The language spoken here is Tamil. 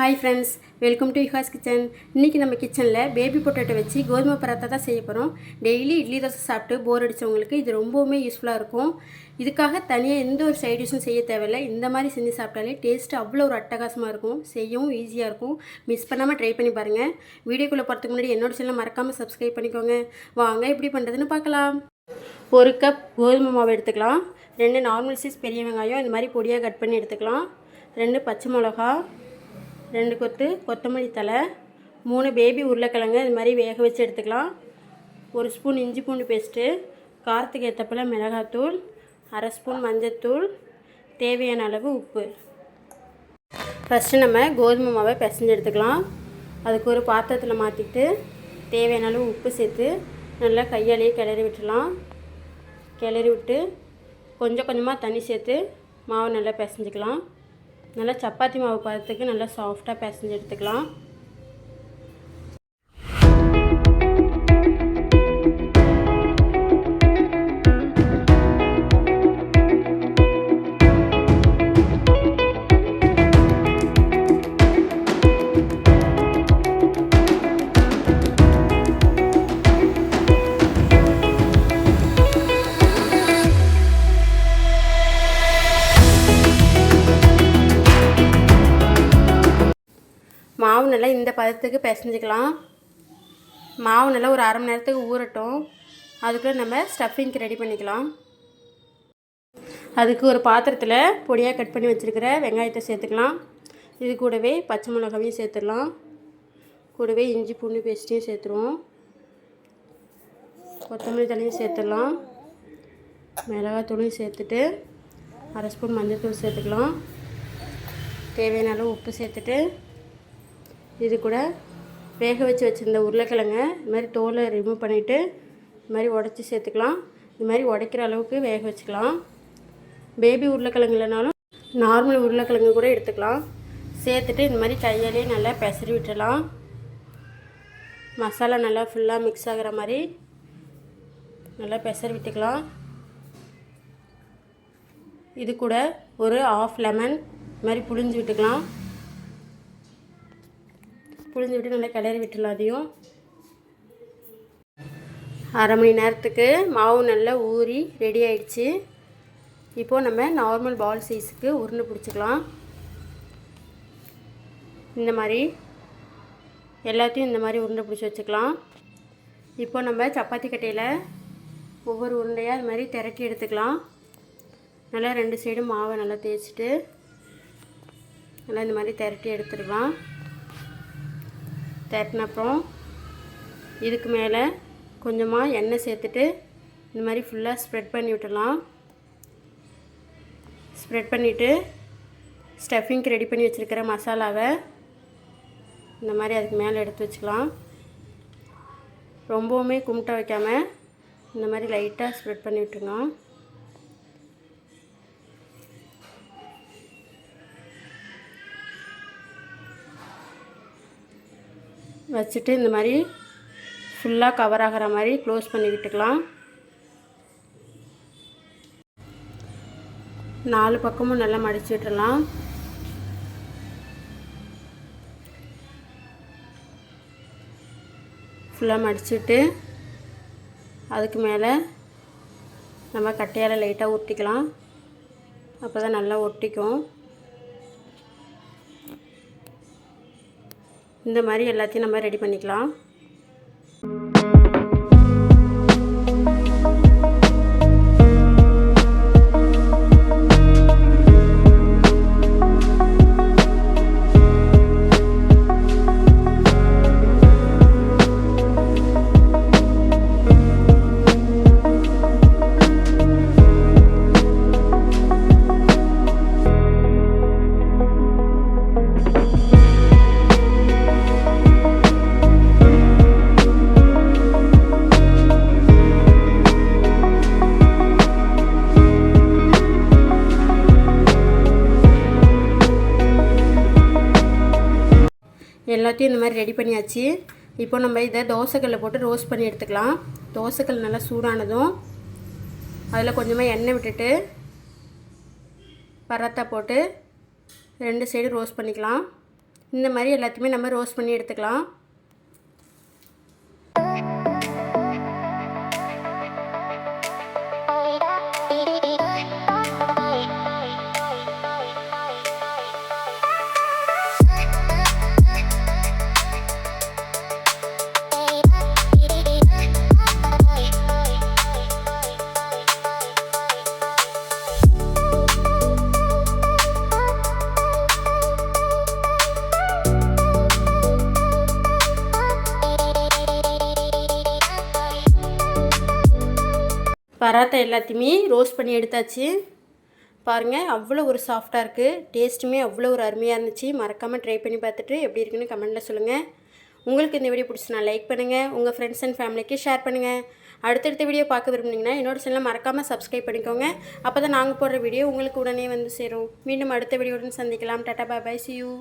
ஹாய் ஃப்ரெண்ட்ஸ், வெல்கம் டு யுஹாஸ் கிச்சன். இன்றைக்கி நம்ம கிச்சனில் பேபி பொட்டேட்டோ வச்சு கோதுமை பராத்தா தான் செய்ய போகிறோம். டெய்லி இட்லி தோசை சாப்பிட்டு போர் அடித்தவங்களுக்கு இது ரொம்பவுமே யூஸ்ஃபுல்லாக இருக்கும். இதுக்காக தனியாக எந்த ஒரு சைட் டிஷ்ஷும் செய்ய தேவையில்லை. இந்த மாதிரி செஞ்சு சாப்பிட்டாலே டேஸ்ட்டு அவ்வளோ ஒரு அட்டகாசமாக இருக்கும். செய்யவும் ஈஸியாக இருக்கும். மிஸ் பண்ணாமல் ட்ரை பண்ணி பாருங்கள். வீடியோக்குள்ளே போகிறதுக்கு முன்னாடி என்னோட சேனலை மறக்காமல் சப்ஸ்கிரைப் பண்ணிக்கோங்க. வாங்க எப்படி பண்ணுறதுன்னு பார்க்கலாம். 1 கப் கோதுமை மாவு எடுத்துக்கலாம். 2 நார்மல் சைஸ் பெரிய வெங்காயம் இந்த மாதிரி பொடியாக கட் பண்ணி எடுத்துக்கலாம். 2 பச்சை மிளகா, 2 கொத்து கொத்தமல்லி தழை, 3 பேபி உருளைக்கிழங்கு இது மாதிரி வேக வச்சு எடுத்துக்கலாம். 1 ஸ்பூன் இஞ்சி பூண்டு பேஸ்ட்டு, காரத்துக்கு ஏற்றப்பல மிளகாத்தூள், 1/2 ஸ்பூன் மஞ்சத்தூள், தேவையான அளவு உப்பு. ஃபஸ்ட்டு நம்ம கோதுமை மாவை பிசைஞ்சு எடுத்துக்கலாம். அதுக்கு ஒரு பாத்திரத்தில் மாற்றிட்டு தேவையான அளவு உப்பு சேர்த்து நல்லா கையாலேயே கிளறி விட்டுடலாம். கிளறி விட்டு கொஞ்சம் கொஞ்சமாக தண்ணி சேர்த்து மாவை நல்லா பிசைஞ்சிக்கலாம். நல்லா சப்பாத்தி மாவு பதத்துக்கு நல்லா சாஃப்டாக பிசைஞ்சு எடுத்துக்கலாம். மாவு நல்லா இந்த பதத்துக்கு பிசைஞ்சிக்கலாம். மாவு நல்லா ஒரு 1/2 மணி நேரத்துக்கு ஊறட்டும். அதுக்குள்ளே நம்ம ஸ்டஃபிங்க்கு ரெடி பண்ணிக்கலாம். அதுக்கு ஒரு பாத்திரத்தில் பொடியாக கட் பண்ணி வச்சுருக்கிற வெங்காயத்தை சேர்த்துக்கலாம். இது கூடவே பச்சை மிளகாவையும் சேர்த்துடலாம். கூடவே இஞ்சி பூண்டு பேஸ்ட்டையும் சேர்த்துருவோம். கொத்தமல்லி தழையும் சேர்த்துடலாம். மிளகாத்தூளையும் சேர்த்துட்டு 1/2 ஸ்பூன் மஞ்சள் சேர்த்துக்கலாம். தேவையான அளவு உப்பு சேர்த்துட்டு இது கூட வேக வச்சு வச்சுருந்த உருளைக்கிழங்க இது மாதிரி தோலை ரிமூவ் பண்ணிவிட்டு இது மாதிரி உடச்சி சேர்த்துக்கலாம். இது மாதிரி உடைக்கிற அளவுக்கு வேக வச்சுக்கலாம். பேபி உருளைக்கிழங்கு இல்லைனாலும் நார்மல் உருளைக்கிழங்கு கூட எடுத்துக்கலாம். சேர்த்துட்டு இந்த மாதிரி கையாலேயே நல்லா பெசரி விட்டுடலாம். மசாலா நல்லா ஃபுல்லாக மிக்ஸ் ஆகிற மாதிரி நல்லா பெசரி விட்டுக்கலாம். இது கூட ஒரு 1/2 லெமன் இது மாதிரி புழிஞ்சு விட்டுக்கலாம். புழிஞ்சு விட்டு நல்லா கிளறி விட்டுலாம். அதையும் 1/2 மணி நேரத்துக்கு மாவு நல்லா ஊறி ரெடி ஆயிடுச்சு. இப்போது நம்ம நார்மல் பால் சைஸுக்கு உருண்டை பிடிச்சிக்கலாம். இந்த மாதிரி எல்லாத்தையும் இந்த மாதிரி உருண்டை பிடிச்சி வச்சுக்கலாம். இப்போ நம்ம சப்பாத்தி கட்டையில் ஒவ்வொரு உருண்டையாக இது மாதிரி திரட்டி எடுத்துக்கலாம். நல்லா 2 சைடும் மாவை நல்லா தேய்ச்சிட்டு நல்லா இந்த மாதிரி திரட்டி எடுத்துடலாம். திரட்டின அப்புறம் இதுக்கு மேலே கொஞ்சமாக எண்ணெய் சேர்த்துட்டு இந்த மாதிரி ஃபுல்லாக ஸ்ப்ரெட் பண்ணி விட்டுடலாம். ஸ்ப்ரெட் பண்ணிவிட்டு ஸ்டஃபிங்க்கு ரெடி பண்ணி வச்சுருக்கிற மசாலாவை இந்த மாதிரி அதுக்கு மேலே எடுத்து வச்சுக்கலாம். ரொம்பவுமே கும்பிட்ட வைக்காமல் இந்த மாதிரி லைட்டாக ஸ்ப்ரெட் பண்ணி விட்டுருங்க. வச்சுட்டு இந்த மாதிரி ஃபுல்லாக கவர் ஆகிற மாதிரி க்ளோஸ் பண்ணி விட்டுக்கலாம். 4 பக்கமும் நல்லா மடித்து விட்டுடலாம். ஃபுல்லாக மடிச்சுட்டு அதுக்கு மேலே நம்ம கட்டையால் லைட்டாக ஒட்டிக்கலாம். அப்போ தான் நல்லா ஒட்டிக்கும். இந்த மாதிரி எல்லாத்தையும் நம்ம ரெடி பண்ணிக்கலாம். எல்லாத்தையும் இந்த மாதிரி ரெடி பண்ணியாச்சு. இப்போ நம்ம இதை தோசைக்கல்லில் போட்டு ரோஸ்ட் பண்ணி எடுத்துக்கலாம். தோசைக்கல் நல்லா சூடானதும் அதில் கொஞ்சமாக எண்ணெய் விட்டுட்டு பராத்தா போட்டு 2 சைடு ரோஸ்ட் பண்ணிக்கலாம். இந்த மாதிரி எல்லாத்தையுமே நம்ம ரோஸ்ட் பண்ணி எடுத்துக்கலாம். பராத்தா எல்லாத்தையுமே ரோஸ்ட் பண்ணி எடுத்தாச்சு. பாருங்கள், அவ்வளோ ஒரு சாஃப்டாக இருக்குது. டேஸ்ட்டுமே அவ்வளோ ஒரு அருமையாக இருந்துச்சு. மறக்காமல் ட்ரை பண்ணி பார்த்துட்டு எப்படி இருக்குன்னு கமெண்ட்டில் சொல்லுங்கள். உங்களுக்கு இந்த வீடியோ பிடிச்சினா லைக் பண்ணுங்கள், உங்கள் ஃப்ரெண்ட்ஸ் அண்ட் ஃபேமிலிக்கு ஷேர் பண்ணுங்கள். அடுத்தடுத்த வீடியோ பார்க்க விரும்புனீங்கன்னா என்னோட சேனலை மறக்காமல் சப்ஸ்கிரைப் பண்ணிக்கோங்க. அப்போ தான் நாங்கள் போடுற வீடியோ உங்களுக்கு உடனே வந்து சேரும். மீண்டும் அடுத்த வீடியோவுடன் சந்திக்கலாம். டாடா, பாய் பாய், see you.